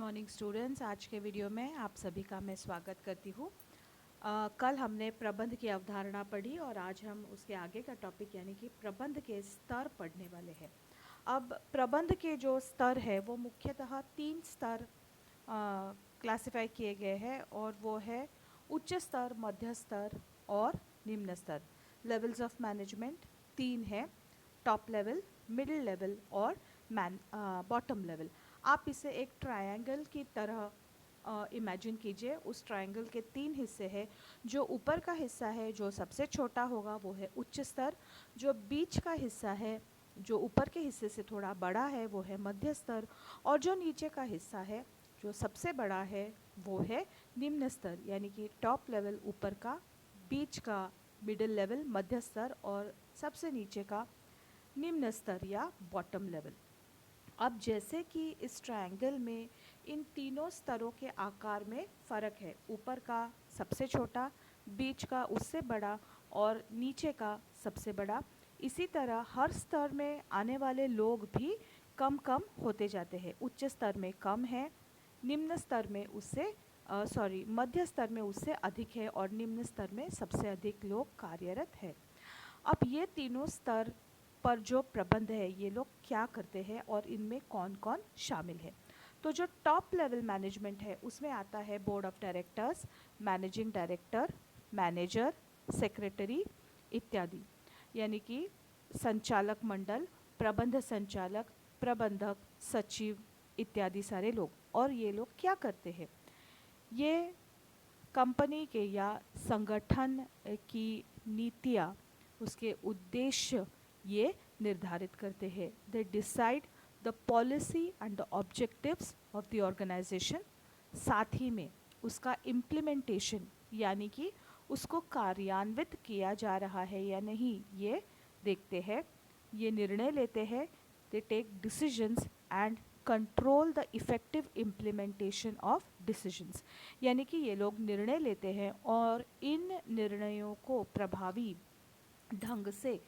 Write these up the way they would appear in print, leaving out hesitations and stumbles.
Morning students, आज के video में आप सभी का मैं स्वागत करती हूँ। कल हमने प्रबंध की अवधारणा पढ़ी और आज हम उसके आगे का टॉपिक यानी कि प्रबंध के स्तर पढ़ने वाले हैं। अब प्रबंध के जो स्तर है वो मुख्यतः 3 स्तर क्लासिफाई किए गए हैं और वो है उच्च स्तर, मध्य स्तर और निम्न स्तर। लेवल्स ऑफ मैनेजमेंट 3 है, टॉप लेवल, मिडिल लेवल और बॉटम लेवल। आप इसे एक ट्रायंगल की तरह इमेजिन कीजिए। उस ट्रायंगल के 3 हिस्से हैं। जो ऊपर का हिस्सा है जो सबसे छोटा होगा वो है उच्च स्तर, जो बीच का हिस्सा है जो ऊपर के हिस्से से थोड़ा बड़ा है वो है मध्य स्तर, और जो नीचे का हिस्सा है जो सबसे बड़ा है वो है निम्न स्तर, यानी कि टॉप लेवल ऊपर का, बीच का मिडिल लेवल, मध्य स्तर और सबसे नीचे का निम्न स्तर या बॉटम लेवल। अब जैसे कि इस ट्रायंगल में इन तीनों स्तरों के आकार में फ़र्क है, ऊपर का सबसे छोटा, बीच का उससे बड़ा और नीचे का सबसे बड़ा। इसी तरह हर स्तर में आने वाले लोग भी कम कम होते जाते हैं। उच्च स्तर में कम है, निम्न स्तर में उससे मध्य स्तर में उससे अधिक है और निम्न स्तर में सबसे अधिक लोग कार्यरत है। अब ये तीनों स्तर पर जो प्रबंध है ये लोग क्या करते हैं और इनमें कौन कौन शामिल है। तो जो टॉप लेवल मैनेजमेंट है उसमें आता है board of directors, managing director, manager, secretary इत्यादि, यानी कि संचालक मंडल, प्रबंध संचालक, प्रबंधक, सचिव इत्यादि सारे लोग। और ये लोग क्या करते हैं? ये कंपनी के या संगठन की नीतियाँ, उसके उद्देश्य ये निर्धारित करते हैं। They decide the policy and the objectives of the organisation. साथ ही में उसका इम्प्लीमेंटेशन यानी कि उसको कार्यान्वित किया जा रहा है या नहीं ये देखते हैं, ये निर्णय लेते हैं। They take decisions and control the effective implementation of decisions, यानी कि ये लोग निर्णय लेते हैं और इन निर्णयों को प्रभावी ढंग से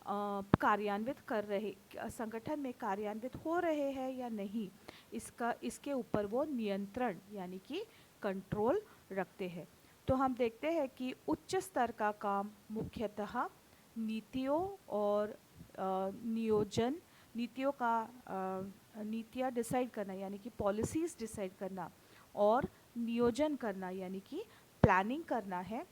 कार्यान्वित कर रहे, संगठन में कार्यान्वित हो रहे हैं या नहीं, इसके ऊपर वो नियंत्रण यानी कि कंट्रोल रखते हैं। तो हम देखते हैं कि उच्च स्तर का काम मुख्यतः नीतियों और नियोजन, नीतियाँ डिसाइड करना यानी कि पॉलिसीज़ डिसाइड करना और नियोजन करना यानी कि प्लानिंग करना है।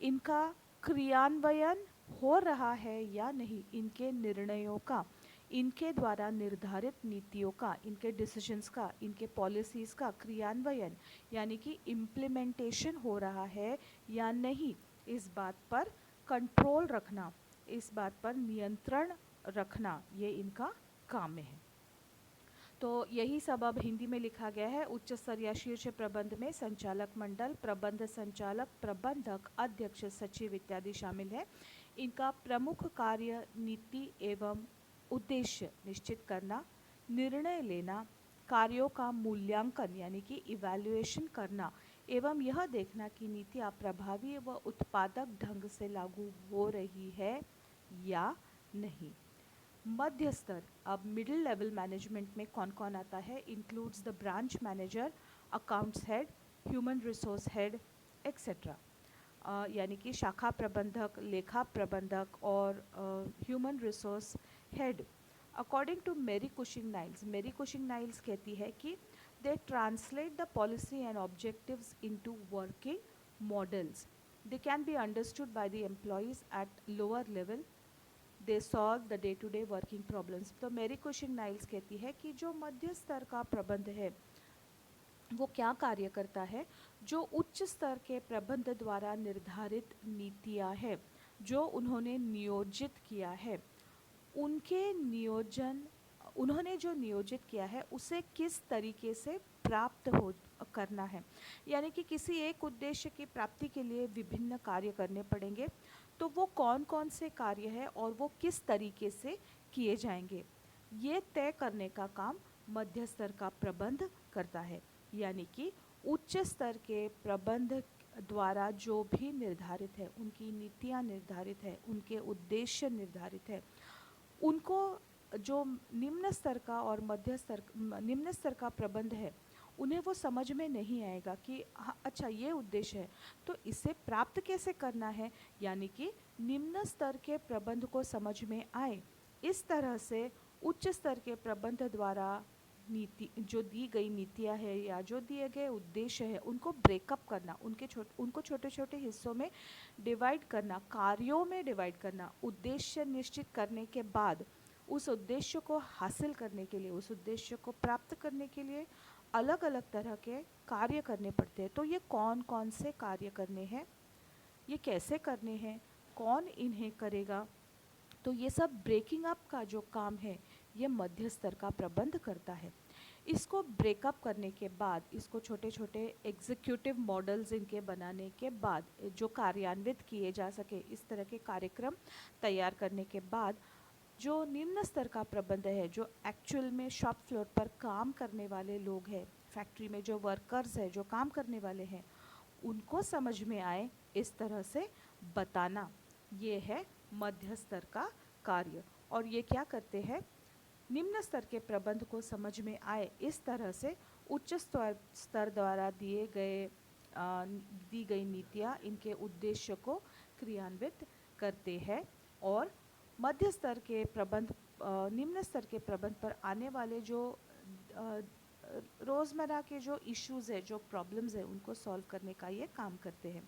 इनका क्रियान्वयन हो रहा है या नहीं, इनके निर्णयों का, इनके द्वारा निर्धारित नीतियों का, इनके डिसीजंस का, इनके पॉलिसीज़ का क्रियान्वयन यानी कि इम्प्लीमेंटेशन हो रहा है या नहीं, इस बात पर कंट्रोल रखना, इस बात पर नियंत्रण रखना, ये इनका काम है। तो यही सब अब हिंदी में लिखा गया है। उच्च स्तर या शीर्ष प्रबंध में संचालक मंडल, प्रबंध संचालक, प्रबंधक, अध्यक्ष, सचिव इत्यादि शामिल है। इनका प्रमुख कार्य नीति एवं उद्देश्य निश्चित करना, निर्णय लेना, कार्यों का मूल्यांकन यानी कि इवैल्यूएशन करना एवं यह देखना कि नीतियाँ प्रभावी व उत्पादक ढंग से लागू हो रही है या नहीं। मध्य स्तर, अब मिडिल लेवल मैनेजमेंट में कौन कौन आता है? Includes the branch manager, accounts head, human resource head etcetera, यानी कि शाखा प्रबंधक, लेखा प्रबंधक और human resource head. According to Mary Cushing Niles कहती है कि they translate the policy and objectives into working models. They can be understood by the employees at lower level. They solve the day to day working problems. तो Mary Cushing Niles कहती है कि जो मध्य स्तर का प्रबंध है वो क्या कार्य करता है? जो उच्च स्तर के प्रबंध द्वारा निर्धारित नीतियाँ है, जो उन्होंने नियोजित किया है, उन्होंने जो नियोजित किया है उसे किस तरीके से प्राप्त हो करना है, यानी कि किसी एक उद्देश्य की प्राप्ति के लिए विभिन्न कार्य करने पड़ेंगे, तो वो कौन कौन से कार्य हैं और वो किस तरीके से किए जाएंगे, ये तय करने का काम मध्य स्तर का प्रबंध करता है। यानी कि उच्च स्तर के प्रबंध द्वारा जो भी निर्धारित है, उनकी नीतियाँ निर्धारित है, उनके उद्देश्य निर्धारित है, उनको जो निम्न स्तर का और निम्न स्तर का प्रबंध है उन्हें वो समझ में नहीं आएगा कि हाँ अच्छा ये उद्देश्य है, तो इसे प्राप्त कैसे करना है, यानी कि निम्न स्तर के प्रबंध को समझ में आए। इस तरह से उच्च स्तर के प्रबंध द्वारा नीति जो दी गई नीतियाँ है या जो दिए गए उद्देश्य है उनको ब्रेकअप करना, उनको छोटे छोटे हिस्सों में डिवाइड करना, कार्यों में डिवाइड करना, उद्देश्य निश्चित करने के बाद उस उद्देश्य को हासिल करने के लिए, उस उद्देश्य को प्राप्त करने के लिए अलग अलग तरह के कार्य करने पड़ते हैं। तो ये कौन कौन से कार्य करने हैं, ये कैसे करने हैं, कौन इन्हें करेगा, तो ये सब ब्रेकिंग अप का जो काम है ये मध्य स्तर का प्रबंध करता है। इसको ब्रेकअप करने के बाद, इसको छोटे छोटे एग्जीक्यूटिव मॉडल्स इनके बनाने के बाद, जो कार्यान्वित किए जा सके इस तरह के कार्यक्रम तैयार करने के बाद, जो निम्न स्तर का प्रबंध है, जो एक्चुअल में शॉप फ्लोर पर काम करने वाले लोग हैं, फैक्ट्री में जो वर्कर्स हैं, जो काम करने वाले हैं, उनको समझ में आए इस तरह से बताना, ये है मध्य स्तर का कार्य। और ये क्या करते हैं, निम्न स्तर के प्रबंध को समझ में आए इस तरह से उच्च स्तर द्वारा दी गई नीतियाँ इनके उद्देश्य को क्रियान्वित करते हैं। और मध्य स्तर के प्रबंध निम्न स्तर के प्रबंध पर आने वाले जो रोज़मर्रा के जो इश्यूज़ है, जो प्रॉब्लम्स है, उनको सॉल्व करने का ये काम करते हैं।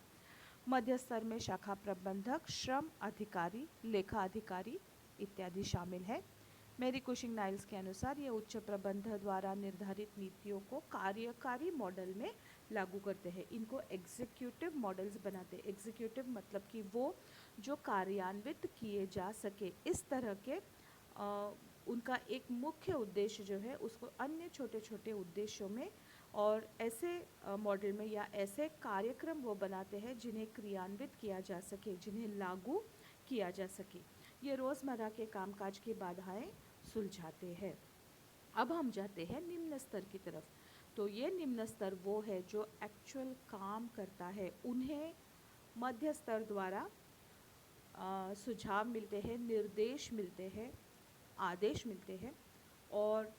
मध्य स्तर में शाखा प्रबंधक, श्रम अधिकारी, लेखा अधिकारी इत्यादि शामिल है। मेरी कुशिंग नाइल्स के अनुसार ये उच्च प्रबंध द्वारा निर्धारित नीतियों को कार्यकारी मॉडल में लागू करते हैं। इनको एग्जीक्यूटिव मॉडल्स बनाते हैं। एग्जीक्यूटिव मतलब कि वो जो कार्यान्वित किए जा सके इस तरह के उनका एक मुख्य उद्देश्य जो है उसको अन्य छोटे छोटे उद्देश्यों में और ऐसे मॉडल में या ऐसे कार्यक्रम वो बनाते हैं जिन्हें क्रियान्वित किया जा सके, जिन्हें लागू किया जा सके। ये रोज़मर्रा के कामकाज की बाधाएं सुलझाते हैं। अब हम जाते हैं निम्न स्तर की तरफ। तो ये निम्न स्तर वो है जो एक्चुअल काम करता है। उन्हें मध्य स्तर द्वारा सुझाव मिलते हैं, निर्देश मिलते हैं, आदेश मिलते हैं और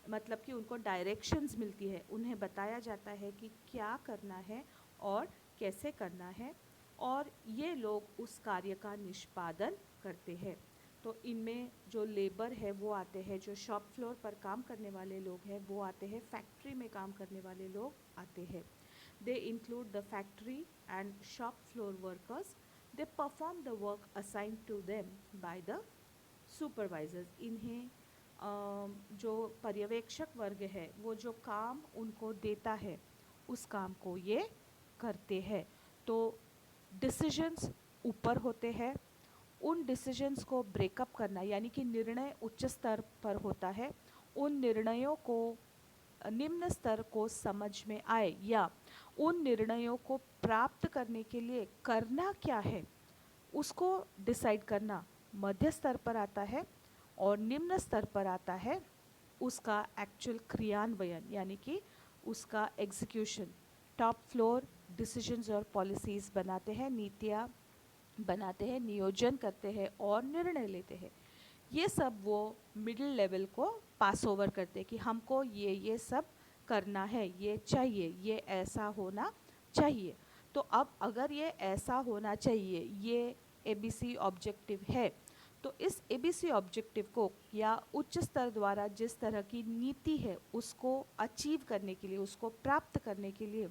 मतलब कि उनको डायरेक्शंस मिलती है। उन्हें बताया जाता है कि क्या करना है और कैसे करना है और ये लोग उस कार्य का निष्पादन करते हैं। तो इनमें जो लेबर है वो आते हैं, जो शॉप फ्लोर पर काम करने वाले लोग हैं वो आते हैं, फैक्ट्री में काम करने वाले लोग आते हैं। They include the factory and shop floor workers. They perform the work assigned to them by the supervisors. इन्हें जो पर्यवेक्षक वर्ग है वो जो काम उनको देता है उस काम को ये करते हैं। तो डिसीजंस ऊपर होते हैं, उन डिसीजंस को ब्रेकअप करना यानी कि निर्णय उच्च स्तर पर होता है। उन निर्णयों को निम्न स्तर को समझ में आए या उन निर्णयों को प्राप्त करने के लिए करना क्या है उसको डिसाइड करना मध्य स्तर पर आता है। और निम्न स्तर पर आता है उसका एक्चुअल क्रियान्वयन यानी कि उसका एग्जीक्यूशन। टॉप फ्लोर डिसीजंस और पॉलिसीज़ बनाते हैं, नीतियाँ बनाते हैं, नियोजन करते हैं और निर्णय लेते हैं। ये सब वो मिडिल लेवल को पास ओवर करते हैं कि हमको ये सब करना है, ये चाहिए, ये ऐसा होना चाहिए। तो अब अगर ये ऐसा होना चाहिए, ये ABC ऑब्जेक्टिव है, तो इस ABC ऑब्जेक्टिव को या उच्च स्तर द्वारा जिस तरह की नीति है उसको अचीव करने के लिए, उसको प्राप्त करने के लिए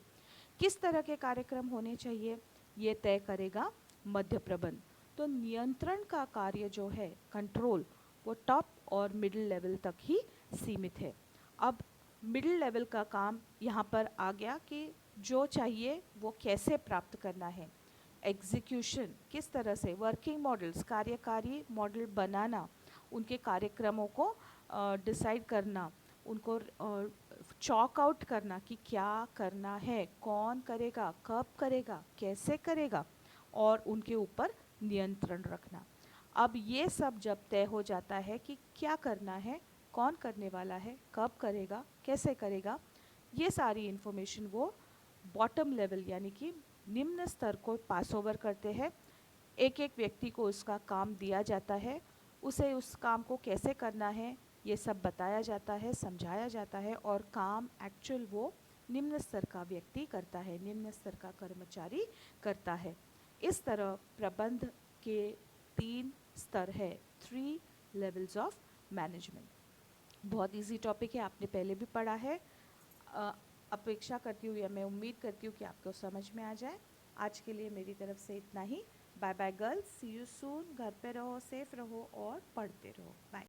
किस तरह के कार्यक्रम होने चाहिए ये तय करेगा मध्य प्रबंध। तो नियंत्रण का कार्य जो है, कंट्रोल, वो टॉप और मिडिल लेवल तक ही सीमित है। अब मिडिल लेवल का काम यहाँ पर आ गया कि जो चाहिए वो कैसे प्राप्त करना है, एग्जीक्यूशन किस तरह से, वर्किंग मॉडल्स, कार्यकारी मॉडल बनाना, उनके कार्यक्रमों को डिसाइड करना, उनको चॉक आउट करना कि क्या करना है, कौन करेगा, कब करेगा, कैसे करेगा और उनके ऊपर नियंत्रण रखना। अब ये सब जब तय हो जाता है कि क्या करना है, कौन करने वाला है, कब करेगा, कैसे करेगा, ये सारी इन्फॉर्मेशन वो बॉटम लेवल यानी कि निम्न स्तर को पास ओवर करते हैं। एक एक व्यक्ति को उसका काम दिया जाता है, उसे उस काम को कैसे करना है ये सब बताया जाता है, समझाया जाता है और काम एक्चुअल वो निम्न स्तर का व्यक्ति करता है, निम्न स्तर का कर्मचारी करता है। इस तरह प्रबंध के 3 स्तर है, 3 लेवल्स ऑफ मैनेजमेंट। बहुत इजी टॉपिक है, आपने पहले भी पढ़ा है। अपेक्षा करती हूँ या मैं उम्मीद करती हूँ कि आपको समझ में आ जाए। आज के लिए मेरी तरफ से इतना ही। Bye bye girls, see you soon. घर पे रहो, सेफ रहो और पढ़ते रहो। बाय।